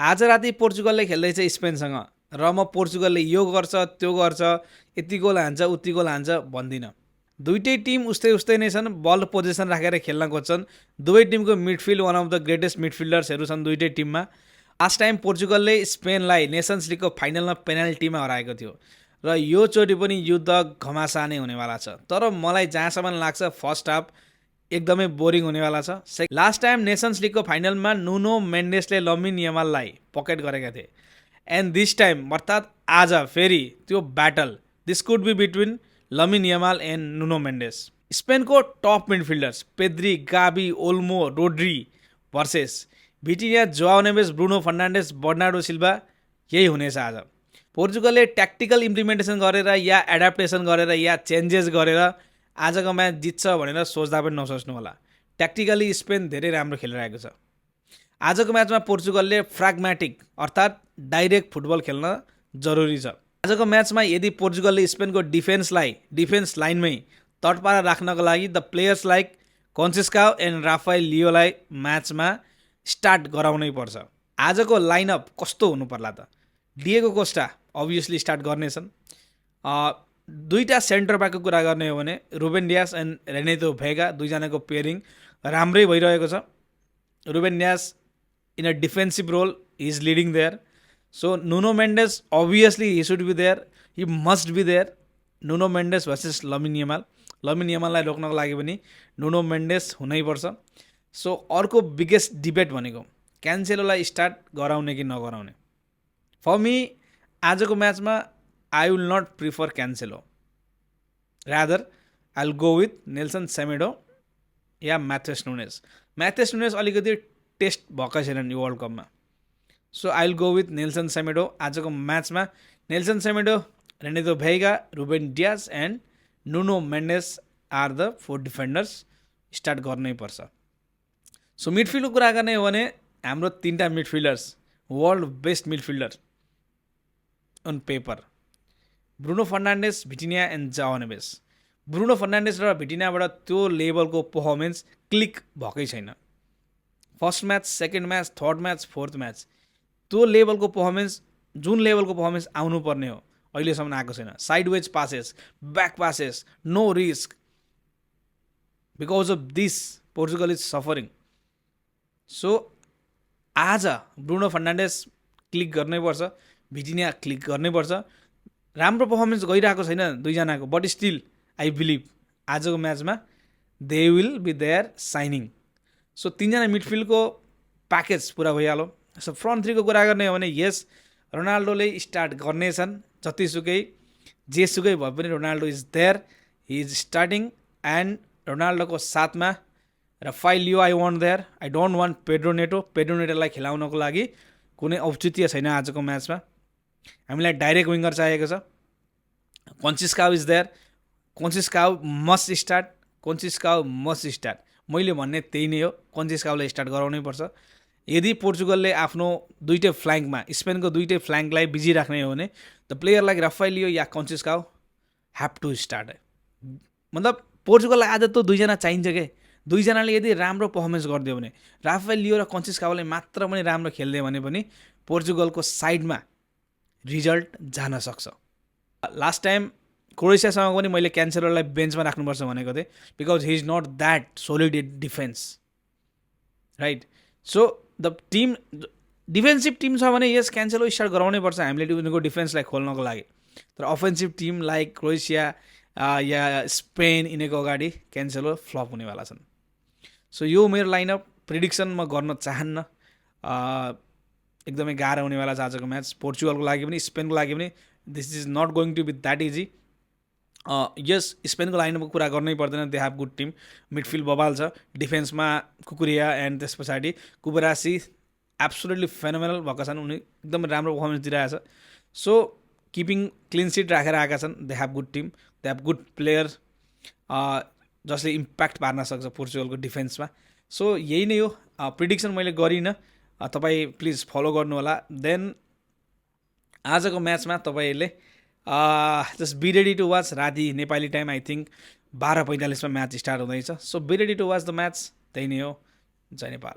आज राति पोर्चुगलले खेल्दैछ स्पेनसँग र म पोर्चुगलले यो गर्छ त्यो गर्छ यति गोल हान्छ उति गोल हान्छ भन्दिनँ। दुईटै टिम उस्तै उस्तै नै छन्, बल पोजिसन राखेर खेल्न खोज्छन्। दुवै टिमको midfield one of the greatest मिडफिल्डर्सहरू छन् दुईटै टिममा। लास्ट टाइम पोर्चुगलले स्पेनलाई नेसन्स लिगको फाइनलमा पेनाल्टीमा हराएको थियो र यो चोटि पनि युद्ध घमासा नै हुनेवाला छ। तर मलाई जहाँसम्म लाग्छ फर्स्ट हाफ एकदमै बोरिङ हुनेवाला छ। लास्ट टाइम नेसन्स लिगको फाइनलमा नुनो मेन्डेसले लमिन यमाललाई पकेट गरेका थिए, एन्ड दिस टाइम अर्थात् आज फेरि त्यो battle this could be between Lamine Yamal and Nuno Mendes. स्पेनको top midfielders Pedri, Gavi, Olmo, Rodri versus Vitinha, Joao Neves, Bruno Fernandes, Bernardo Silva. यही हुनेछ आज। पोर्चुगलले ट्याक्टिकल इम्प्लिमेन्टेसन गरेर या एडाप्टेसन गरेर या चेन्जेस गरेर आजको म्याच जित्छ भनेर सोच्दा पनि नसोच्नु होला। ट्याक्टिकली स्पेन धेरै राम्रो खेलिरहेको छ। आजको म्याचमा पोर्चुगलले फ्र्याग्मेटिक अर्थात् डाइरेक्ट फुटबल खेल्न जरुरी छ। आजको म्याचमा यदि पोर्चुगलले स्पेनको डिफेन्स लाइनमै तटपारा राख्नको लागि the players like Conceicao and Rafael लियोलाई म्याचमा स्टार्ट गराउनै पर्छ। आजको लाइनअप कस्तो हुनु पर्ला त? डिएगो कोस्टा अभियसली स्टार्ट गर्नेछन्। दुईवटा सेन्टर ब्याकको कुरा गर्ने हो भने Ruben Dias and Renato Veiga, दुईजनाको पेयरिङ राम्रै भइरहेको छ। Ruben Dias in a defensive role he is leading there. So Nuno Mendes obviously he should be there, he must be there. Nuno Mendes versus Lamine Yamal. Lamine यमाललाई रोक्नको लागि पनि नुनो मेन्डेस हुनैपर्छ। सो अर्को बिगेस्ट डिबेट भनेको क्यान्सेलोलाई start गराउने कि नगराउने। फर मी आजको म्याचमा I will not prefer Cancelo, rather I will go with Nelson Semedo या म्याथेस नुनेस। म्याथेस नुनेस अलिकति टेस्ट भएकै छैनन् यो वर्ल्ड कपमा। So I will go with Nelson Semedo. आजको म्याचमा Nelson Semedo, Renato Veiga, Ruben Dias and Nuno Mendes are the 4 defenders. Start गर्नै पर्छ। सो मिडफिल्डको कुरा गर्ने हो भने हाम्रो 3टा midfielders world best midfielder on paper, Bruno Fernandes, भिटिनिया and Joao Neves. Bruno Fernandes र भिटिनियाबाट त्यो लेभलको पर्फर्मेन्स क्लिक भएकै छैन। First match, second match, third match, fourth match त्यो लेभलको पर्फर्मेन्स, जुन लेभलको पर्फर्मेन्स आउनुपर्ने हो अहिलेसम्म आएको छैन। Sideways passes, back passes, no risk. Because of this Portugal is suffering. So आज ब्रुनो फर्नान्डेस क्लिक गर्नैपर्छ, भिटिनिया क्लिक गर्नैपर्छ। राम्रो पर्फर्मेन्स गइरहेको छैन दुईजनाको, बट स्टिल आई बिलिभ आजको म्याचमा they will be there shining. So 3जना मिडफिल्डको प्याकेज पुरा भइहाल्यो। सो फ्रन्ट 3को कुरा गर्ने हो भने यस, रोनाल्डोले स्टार्ट गर्नेछन्। जतिसुकै जेसुकै भए पनि Ronaldo is there, he is starting. And रोनाल्डोको साथमा Rafael Leao I want there. I don't want Pedro Neto. Pedro नेटोलाई खेलाउनको लागि कुनै औचित्य छैन आजको म्याचमा। हामीलाई डाइरेक्ट विङ्गर चाहिएको छ। Conceicao is there. Conceicao must start. Conceicao must start. मैले भन्ने त्यही नै हो, कन्सेस्काओलाई स्टार्ट गराउनै पर्छ। यदि पोर्चुगलले आफ्नो दुईटै फ्ल्याङ्कमा, स्पेनको दुईटै फ्ल्याङ्कलाई बिजी राख्ने हो भने the player like Rafael Leao या कन्सेस्काओ ह्याभ टु स्टार्ट। मतलब पोर्चुगललाई आज त दुईजना चाहिन्छ के। दुईजनाले यदि राम्रो पर्फर्मेन्स गरिदियो भने, राफाएल लियो र कन्सेस्काओले मात्र पनि राम्रो खेलिदियो भने पनि पोर्चुगलको साइडमा रिजल्ट जान सक्छ। लास्ट टाइम क्रोएसियासँग पनि मैले क्यान्सेलोलाई बेन्चमा राख्नुपर्छ भनेको थिएँ, because he is not that solid defence, right. So the team defensive team छ भने यस क्यान्सेलो स्टार्ट गराउनै पर्छ हामीले उनीहरूको डिफेन्सलाई खोल्नको लागि। तर अफेन्सिभ टिम लाइक क्रोएसिया या स्पेन यिनीहरूको अगाडि क्यान्सेलो फ्लप हुनेवाला छन्। सो यो मेरो लाइनअप प्रिडिक्सन म गर्न चाहन्न। एकदमै गाह्रो हुनेवाला छ आजको म्याच पोर्चुगलको लागि पनि स्पेनको लागि पनि। This is not going to be that easy. यस स्पेनको लाइनअपको कुरा गर्नै पर्दैन, they have good team. Midfield बबाल छ, डिफेन्समा कुकुरिया एन्ड त्यस पछाडि कुबरासी एब्सोल्युटली फेनोमेनल भएका छन्। उनी एकदम राम्रो पर्फर्मेन्स दिइरहेको छ। सो किपिङ क्लिन सिट राखेर आएका छन्। They have good team, they have good player जसले इम्प्याक्ट पार्न सक्छ पोर्चुगलको डिफेन्समा। सो यही नै हो प्रिडिक्सन मैले गरिनँ, तपाईँ प्लिज फलो गर्नु होला। देन आजको म्याचमा तपाईँहरूले just be ready to watch. राति Nepali time I think 12:45 match start हुँदैछ। So be ready to watch the match. त्यही नै हो। जय नेपाल।